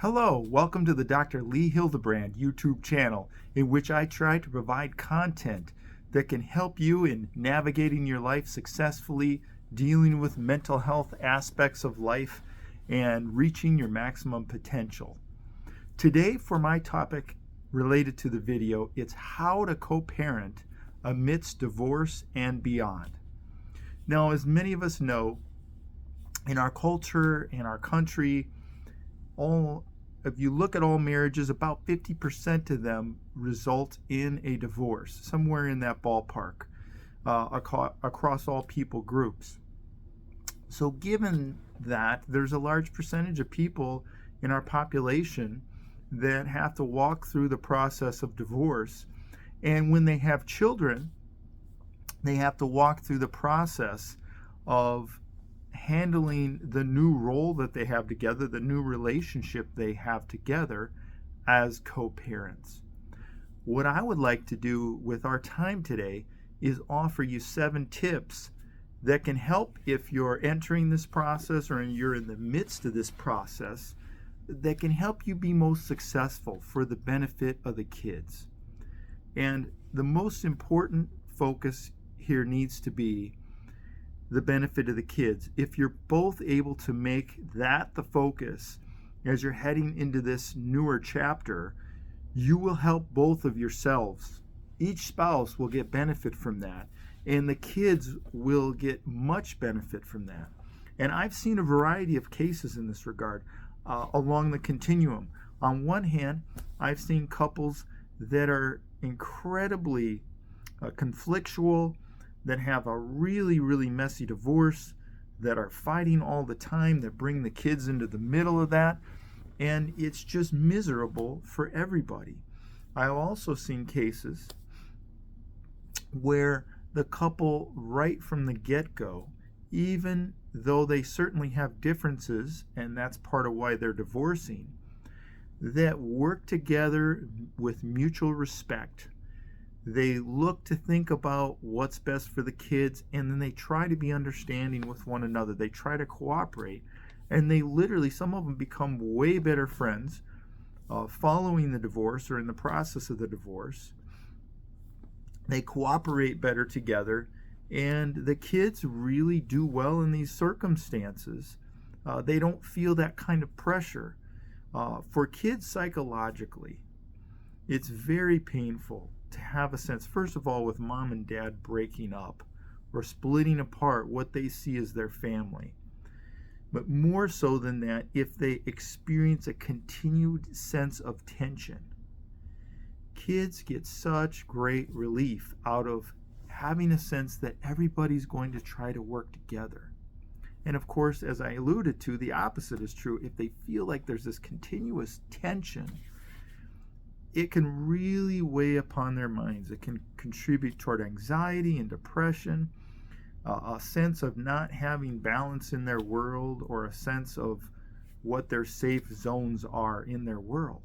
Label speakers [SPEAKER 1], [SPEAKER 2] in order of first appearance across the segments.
[SPEAKER 1] Hello, welcome to the Dr. Lee Hildebrand YouTube channel, in which I try to provide content that can help you in navigating your life successfully, dealing with mental health aspects of life, and reaching your maximum potential. Today, for my topic related to the video, it's how to co-parent amidst divorce and beyond. Now, as many of us know, in our culture, in our country, if you look at all marriages, about 50% of them result in a divorce, somewhere in that ballpark, across all people groups. So given that, there's a large percentage of people in our population that have to walk through the process of divorce. And when they have children, they have to walk through the process of handling the new role that they have together, the new relationship they have together as co-parents. What I would like to do with our time today is offer you 7 tips that can help if you're entering this process or you're in the midst of this process, that can help you be most successful for the benefit of the kids. And the most important focus here needs to be the benefit of the kids. If you're both able to make that the focus as you're heading into this newer chapter, you will help both of yourselves. Each spouse will get benefit from that, and the kids will get much benefit from that. And I've seen a variety of cases in this regard along the continuum. On one hand, I've seen couples that are incredibly conflictual, that have a really, really messy divorce, that are fighting all the time, that bring the kids into the middle of that, and it's just miserable for everybody. I've also seen cases where the couple, right from the get-go, even though they certainly have differences, and that's part of why they're divorcing, that work together with mutual respect. They look to think about what's best for the kids, and then they try to be understanding with one another. They try to cooperate, and they literally, some of them become way better friends following the divorce or in the process of the divorce. They cooperate better together, and the kids really do well in these circumstances. They don't feel that kind of pressure. For kids psychologically, it's very painful to have a sense, first of all, with mom and dad breaking up or splitting apart what they see as their family. But more so than that, if they experience a continued sense of tension. Kids get such great relief out of having a sense that everybody's going to try to work together. And of course, as I alluded to, the opposite is true. If they feel like there's this continuous tension, it can really weigh upon their minds. It can contribute toward anxiety and depression, a sense of not having balance in their world, or a sense of what their safe zones are in their world.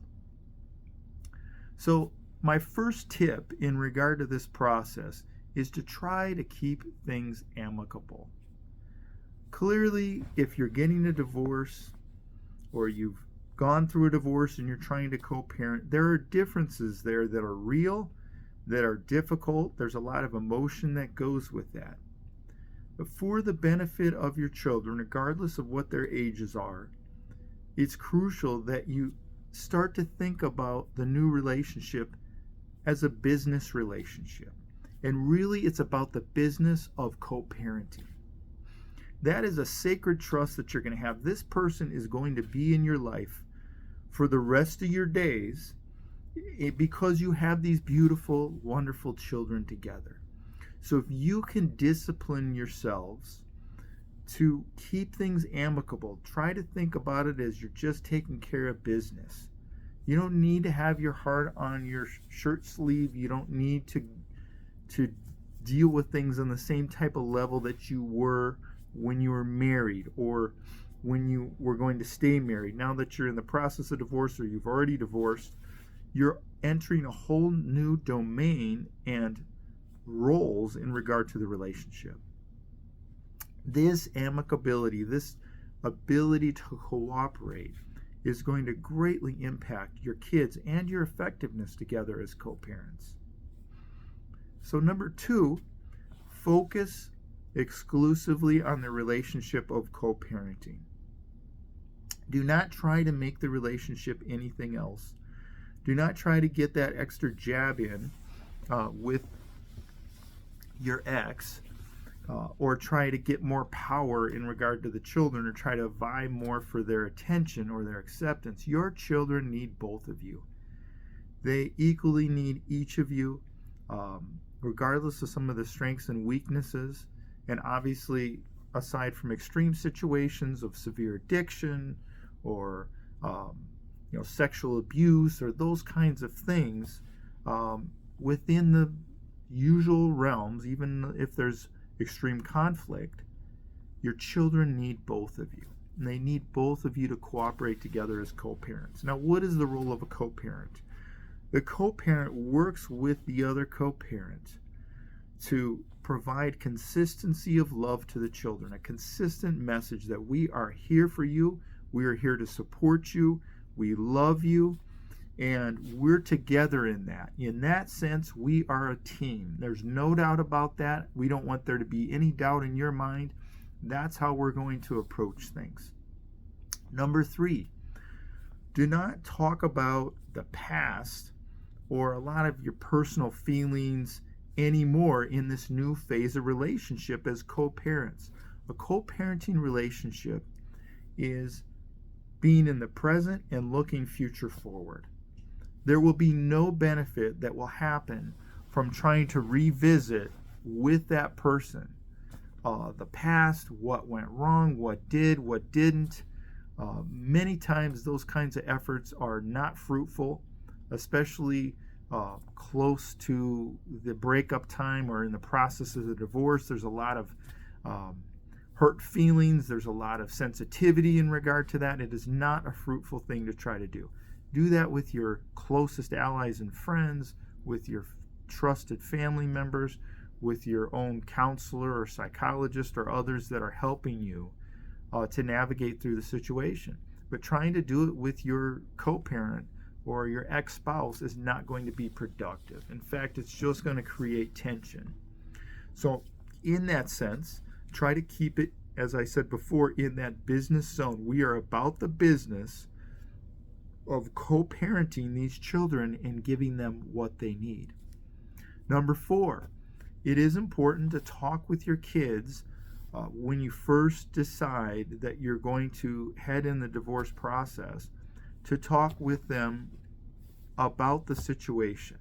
[SPEAKER 1] So my first tip in regard to this process is to try to keep things amicable. Clearly, if you're getting a divorce or you've gone through a divorce and you're trying to co-parent, there are differences there that are real, that are difficult. There's a lot of emotion that goes with that. But for the benefit of your children, regardless of what their ages are, it's crucial that you start to think about the new relationship as a business relationship. And really, it's about the business of co-parenting. That is a sacred trust that you're going to have. This person is going to be in your life for the rest of your days because you have these beautiful, wonderful children together. So if you can discipline yourselves to keep things amicable, try to think about it as you're just taking care of business. You don't need to have your heart on your shirt sleeve. You don't need to deal with things on the same type of level that you were when you were married or when you were going to stay married. Now that you're in the process of divorce or you've already divorced, you're entering a whole new domain and roles in regard to the relationship. This amicability, this ability to cooperate is going to greatly impact your kids and your effectiveness together as co-parents. So number 2, focus exclusively on the relationship of co-parenting. Do not try to make the relationship anything else. Do not try to get that extra jab in with your ex, or try to get more power in regard to the children, or try to vie more for their attention or their acceptance. Your children need both of you. They equally need each of you, regardless of some of the strengths and weaknesses. And obviously, aside from extreme situations of severe addiction or sexual abuse or those kinds of things, within the usual realms, even if there's extreme conflict, your children need both of you. And they need both of you to cooperate together as co-parents. Now, what is the role of a co-parent? The co-parent works with the other co-parent to provide consistency of love to the children, a consistent message that we are here for you, we are here to support you, we love you, and we're together in that. In that sense, we are a team. There's no doubt about that. We don't want there to be any doubt in your mind. That's how we're going to approach things. Number 3, do not talk about the past or a lot of your personal feelings anymore in this new phase of relationship as co-parents. A co-parenting relationship is being in the present and looking future forward. There will be no benefit that will happen from trying to revisit with that person the past, what went wrong, what did, what didn't. Many times those kinds of efforts are not fruitful, especially close to the breakup time or in the process of the divorce. There's a lot of hurt feelings. There's a lot of sensitivity in regard to that. It is not a fruitful thing to try to do. Do that with your closest allies and friends, with your trusted family members, with your own counselor or psychologist or others that are helping you to navigate through the situation. But trying to do it with your co-parent or your ex-spouse is not going to be productive. In fact, it's just going to create tension. So in that sense, try to keep it, as I said before, in that business zone. We are about the business of co-parenting these children and giving them what they need. Number 4, it is important to talk with your kids when you first decide that you're going to head in the divorce process, to talk with them about the situation.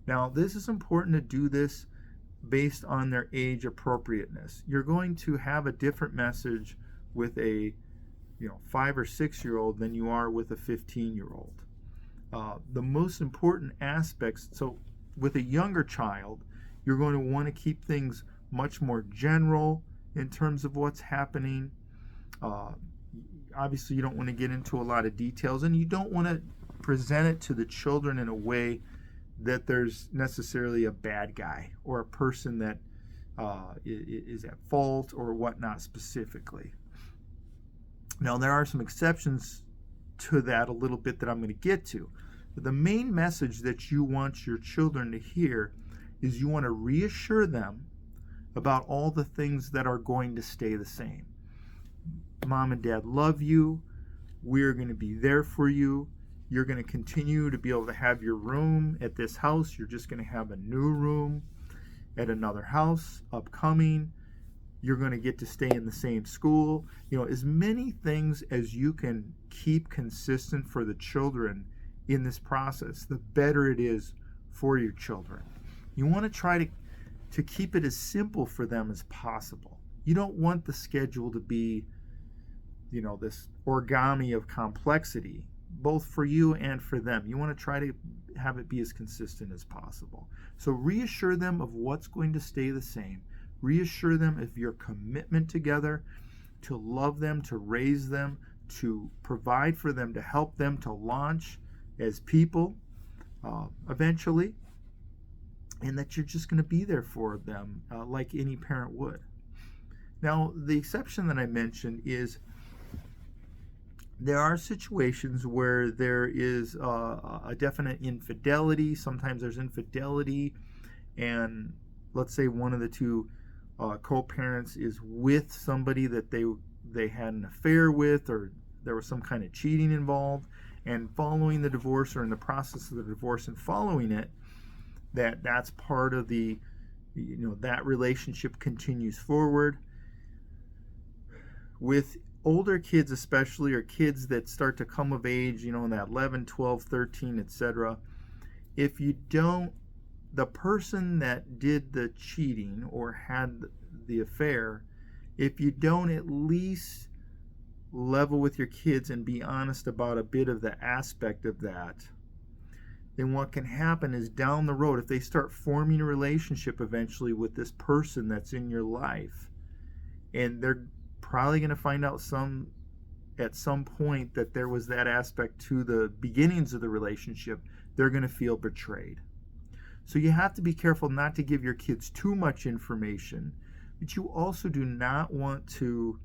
[SPEAKER 1] Now, this is important to do this based on their age appropriateness. You're going to have a different message with a 5 or 6 year old than you are with a 15-year-old. The most important aspects, so with a younger child, you're going to want to keep things much more general in terms of what's happening. Obviously, you don't want to get into a lot of details, and you don't want to present it to the children in a way that there's necessarily a bad guy or a person that is at fault or whatnot specifically. Now, there are some exceptions to that a little bit that I'm going to get to. But the main message that you want your children to hear is you want to reassure them about all the things that are going to stay the same. Mom and Dad love you. We're going to be there for you. You're going to continue to be able to have your room at this house. You're just going to have a new room at another house upcoming. You're going to get to stay in the same school. As many things as you can keep consistent for the children in this process, the better it is for your children. You want to try to keep it as simple for them as possible. You don't want the schedule to be, this origami of complexity, both for you and for them. You want to try to have it be as consistent as possible. So reassure them of what's going to stay the same. Reassure them of your commitment together to love them, to raise them, to provide for them, to help them to launch as people eventually, and that you're just going to be there for them like any parent would. Now, the exception that I mentioned is There are situations where there is a definite infidelity. Sometimes there's infidelity, and let's say one of the two co-parents is with somebody that they had an affair with, or there was some kind of cheating involved, and following the divorce or in the process of the divorce and following it, that's part of the, that relationship continues forward. With older kids especially, or kids that start to come of age, in that 11, 12, 13, etc., if you don't, the person that did the cheating or had the affair, if you don't at least level with your kids and be honest about a bit of the aspect of that, then what can happen is down the road, if they start forming a relationship eventually with this person that's in your life, and they're probably going to find out at some point that there was that aspect to the beginnings of the relationship, they're going to feel betrayed. So you have to be careful not to give your kids too much information, but you also do not want to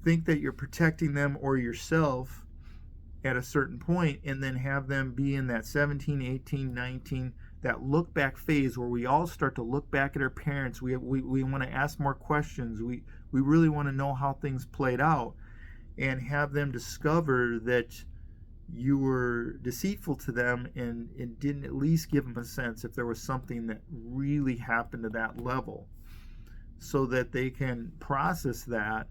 [SPEAKER 1] think that you're protecting them or yourself at a certain point and then have them be in that 17, 18, 19, that look back phase where we all start to look back at our parents. We want to ask more questions. We really want to know how things played out, and have them discover that you were deceitful to them and didn't at least give them a sense if there was something that really happened to that level, so that they can process that.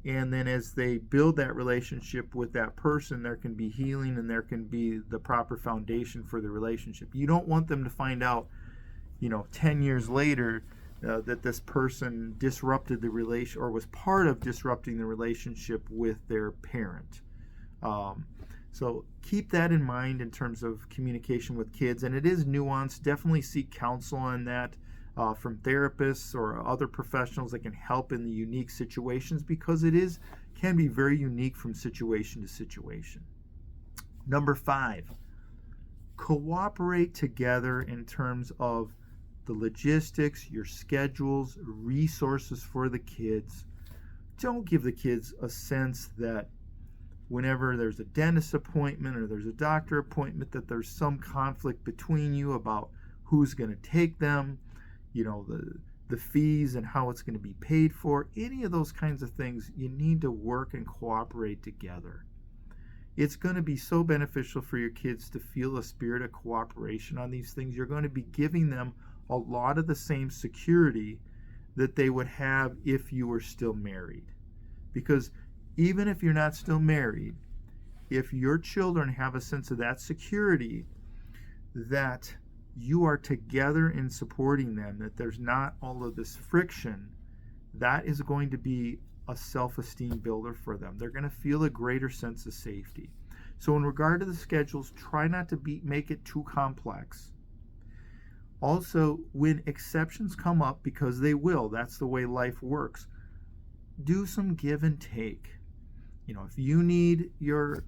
[SPEAKER 1] And then as they build that relationship with that person, there can be healing and there can be the proper foundation for the relationship. You don't want them to find out, 10 years later, that this person disrupted the relation or was part of disrupting the relationship with their parent. So keep that in mind in terms of communication with kids. And it is nuanced. Definitely seek counsel on that from therapists or other professionals that can help in the unique situations, because it can be very unique from situation to situation. Number 5, cooperate together in terms of the logistics, your schedules, resources for the kids. Don't give the kids a sense that whenever there's a dentist appointment or there's a doctor appointment, that there's some conflict between you about who's going to take them, the fees and how it's going to be paid for. Any of those kinds of things, you need to work and cooperate together. It's going to be so beneficial for your kids to feel a spirit of cooperation on these things. You're going to be giving them a lot of the same security that they would have if you were still married. Because even if you're not still married, if your children have a sense of that security, that you are together in supporting them, that there's not all of this friction, that is going to be a self-esteem builder for them. They're going to feel a greater sense of safety. So in regard to the schedules, try not to make it too complex. Also, when exceptions come up, because they will, that's the way life works, do some give and take. If you need your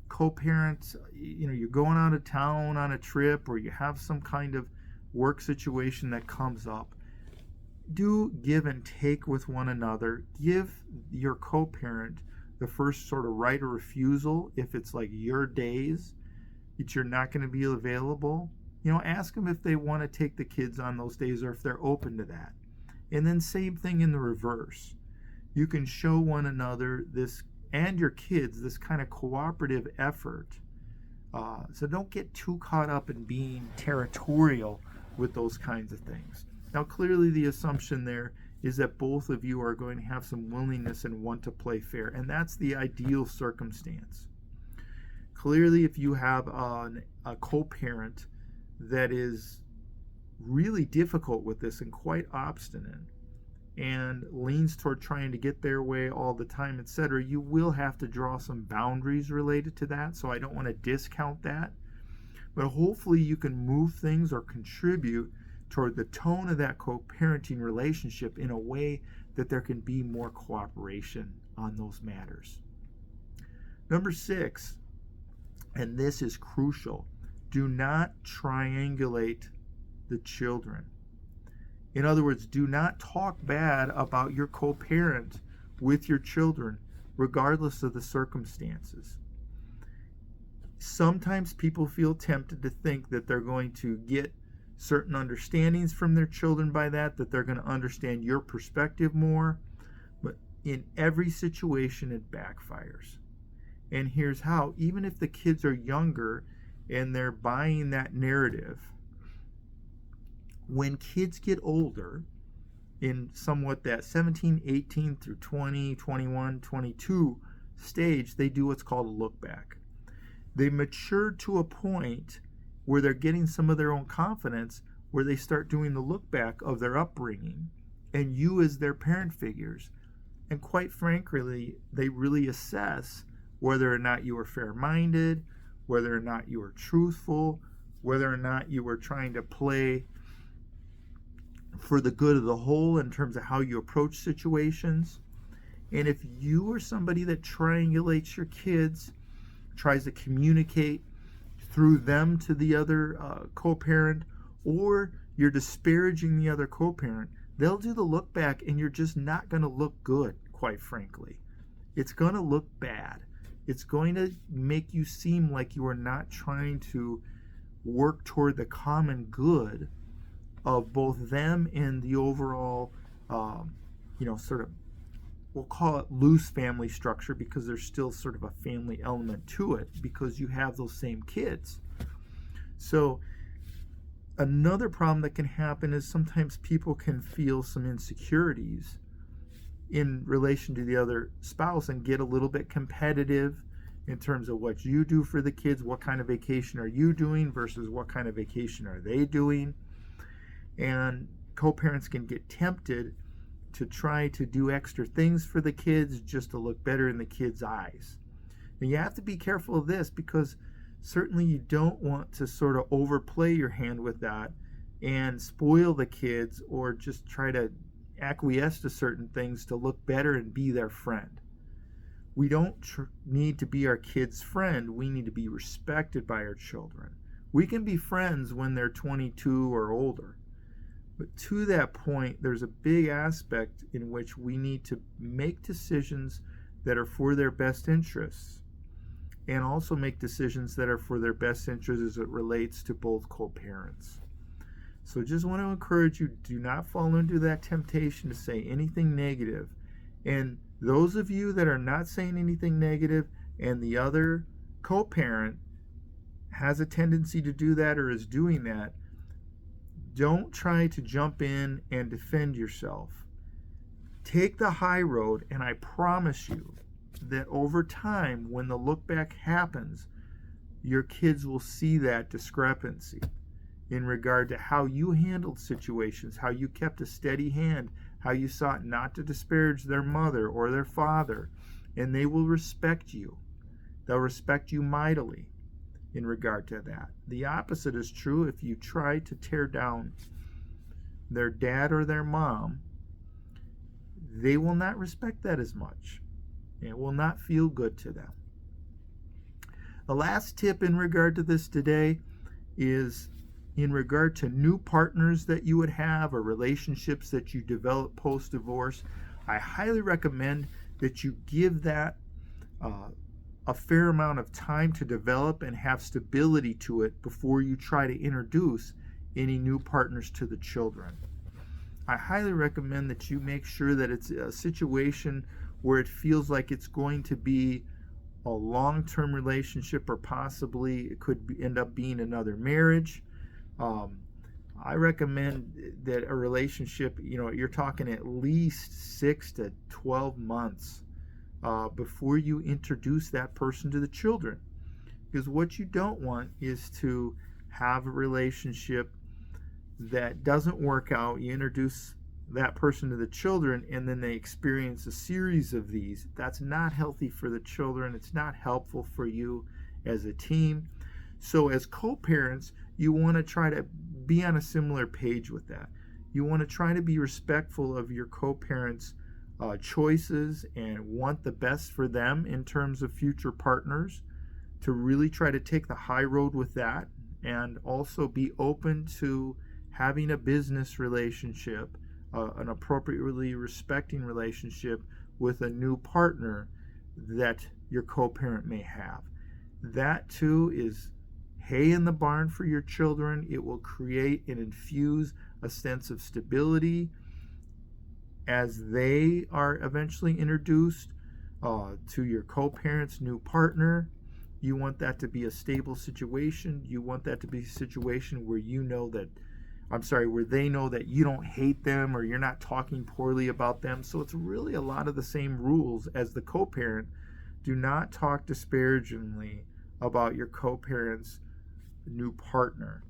[SPEAKER 1] co-parents, you're going out of town on a trip, or you have some kind of work situation that comes up, do give and take with one another. Give your co-parent the first sort of right of refusal if it's like your days that you're not going to be available. Ask them if they want to take the kids on those days or if they're open to that. And then same thing in the reverse. You can show one another this and your kids this kind of cooperative effort. So don't get too caught up in being territorial with those kinds of things. Now, clearly the assumption there is that both of you are going to have some willingness and want to play fair, and that's the ideal circumstance. Clearly, if you have a co-parent that is really difficult with this and quite obstinate and leans toward trying to get their way all the time, etc., you will have to draw some boundaries related to that. So I don't want to discount that. But hopefully you can move things or contribute toward the tone of that co-parenting relationship in a way that there can be more cooperation on those matters. Number 6, and this is crucial, do not triangulate the children. In other words, do not talk bad about your co-parent with your children, regardless of the circumstances. Sometimes people feel tempted to think that they're going to get certain understandings from their children by that they're going to understand your perspective more. But in every situation, it backfires. And here's how. Even if the kids are younger and they're buying that narrative, when kids get older, in somewhat that 17, 18 through 20, 21, 22 stage, they do what's called a look back. They mature to a point where they're getting some of their own confidence, where they start doing the look back of their upbringing and you as their parent figures. And quite frankly, they really assess whether or not you were fair-minded, whether or not you were truthful, whether or not you were trying to play for the good of the whole in terms of how you approach situations. And if you are somebody that triangulates your kids, tries to communicate through them to the other co-parent, or you're disparaging the other co-parent, they'll do the look back and you're just not going to look good, quite frankly. It's going to look bad. It's going to make you seem like you are not trying to work toward the common good of both them and the overall, sort of, we'll call it loose family structure, because there's still sort of a family element to it because you have those same kids. So another problem that can happen is sometimes people can feel some insecurities in relation to the other spouse and get a little bit competitive in terms of what you do for the kids. What kind of vacation are you doing versus what kind of vacation are they doing? And co-parents can get tempted to try to do extra things for the kids just to look better in the kids' eyes. And you have to be careful of this, because certainly you don't want to sort of overplay your hand with that and spoil the kids, or just try to acquiesce to certain things to look better and be their friend. We don't need to be our kids' friend. We need to be respected by our children. We can be friends when they're 22 or older. But to that point, there's a big aspect in which we need to make decisions that are for their best interests, and also make decisions that are for their best interests as it relates to both co-parents. So just want to encourage you, do not fall into that temptation to say anything negative. And those of you that are not saying anything negative and the other co-parent has a tendency to do that or is doing that, don't try to jump in and defend yourself. Take the high road, and I promise you that over time, when the look back happens, your kids will see that discrepancy in regard to how you handled situations, how you kept a steady hand, how you sought not to disparage their mother or their father, and they will respect you. They'll respect you mightily in regard to that. The opposite is true. If you try to tear down their dad or their mom, they will not respect that as much. It will not feel good to them. The last tip in regard to this today is in regard to new partners that you would have, or relationships that you develop post-divorce. I highly recommend that you give that a fair amount of time to develop and have stability to it before you try to introduce any new partners to the children. I highly recommend that you make sure that it's a situation where it feels like it's going to be a long-term relationship, or possibly it could end up being another marriage. I recommend that a relationship, you're talking at least 6 to 12 months before you introduce that person to the children. Because what you don't want is to have a relationship that doesn't work out. You introduce that person to the children, and then they experience a series of these. That's not healthy for the children. It's not helpful for you as a team. So as co-parents, you want to try to be on a similar page with that. You want to try to be respectful of your co-parents' choices and want the best for them in terms of future partners, to really try to take the high road with that, and also be open to having a business relationship, an appropriately respecting relationship with a new partner that your co-parent may have. That too is hay in the barn for your children. It will create and infuse a sense of stability as they are eventually introduced to your co-parent's new partner. You want that to be a stable situation. You want that to be a situation where where they know that you don't hate them or you're not talking poorly about them. So it's really a lot of the same rules as the co-parent. Do not talk disparagingly about your co-parent's new partner.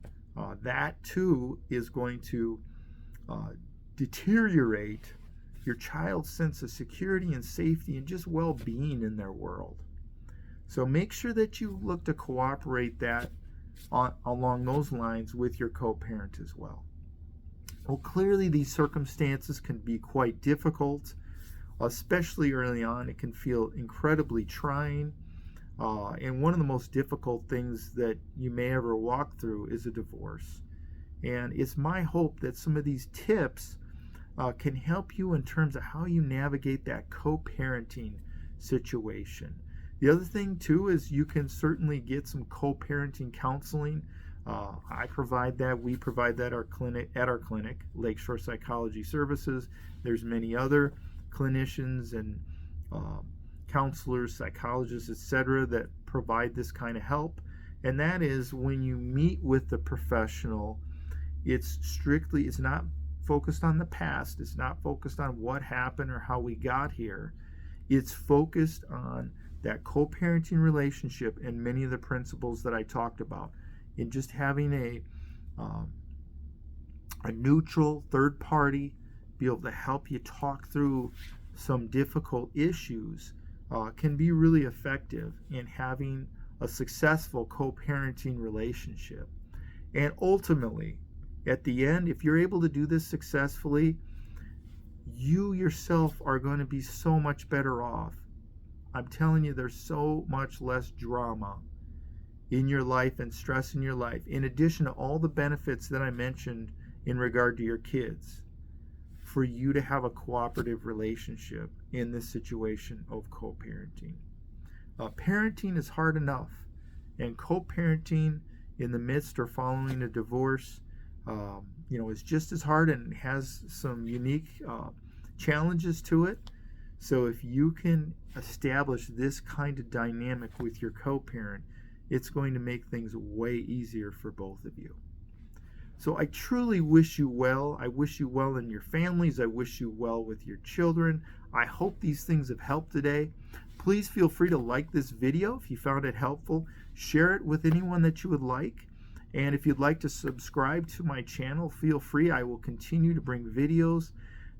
[SPEAKER 1] That too is going to deteriorate your child's sense of security and safety and just well-being in their world. So make sure that you look to cooperate along those lines with your co-parent as well. Well, clearly these circumstances can be quite difficult, especially early on. It can feel incredibly trying. And one of the most difficult things that you may ever walk through is a divorce. And it's my hope that some of these tips can help you in terms of how you navigate that co-parenting situation. The other thing too is you can certainly get some co-parenting counseling. I provide that. We provide that at our clinic, Lakeshore Psychology Services. There's many other clinicians and counselors, psychologists, etc., that provide this kind of help. And that is when you meet with the professional, it's not focused on the past. It's not focused on what happened or how we got here. It's focused on that co-parenting relationship and many of the principles that I talked about, in just having a neutral third party be able to help you talk through some difficult issues can be really effective in having a successful co-parenting relationship. And ultimately, at the end, if you're able to do this successfully, you yourself are going to be so much better off. I'm telling you, there's so much less drama in your life and stress in your life, in addition to all the benefits that I mentioned in regard to your kids, for you to have a cooperative relationship in this situation of co-parenting. Parenting is hard enough, and co-parenting in the midst or following a divorce is just as hard and has some unique challenges to it. So if you can establish this kind of dynamic with your co-parent, it's going to make things way easier for both of you. So I truly wish you well. I wish you well in your families. I wish you well with your children. I hope these things have helped today. Please feel free to like this video if you found it helpful. Share it with anyone that you would like. And if you'd like to subscribe to my channel, feel free. I will continue to bring videos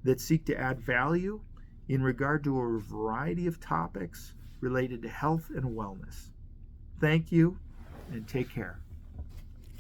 [SPEAKER 1] that seek to add value in regard to a variety of topics related to health and wellness. Thank you, and take care.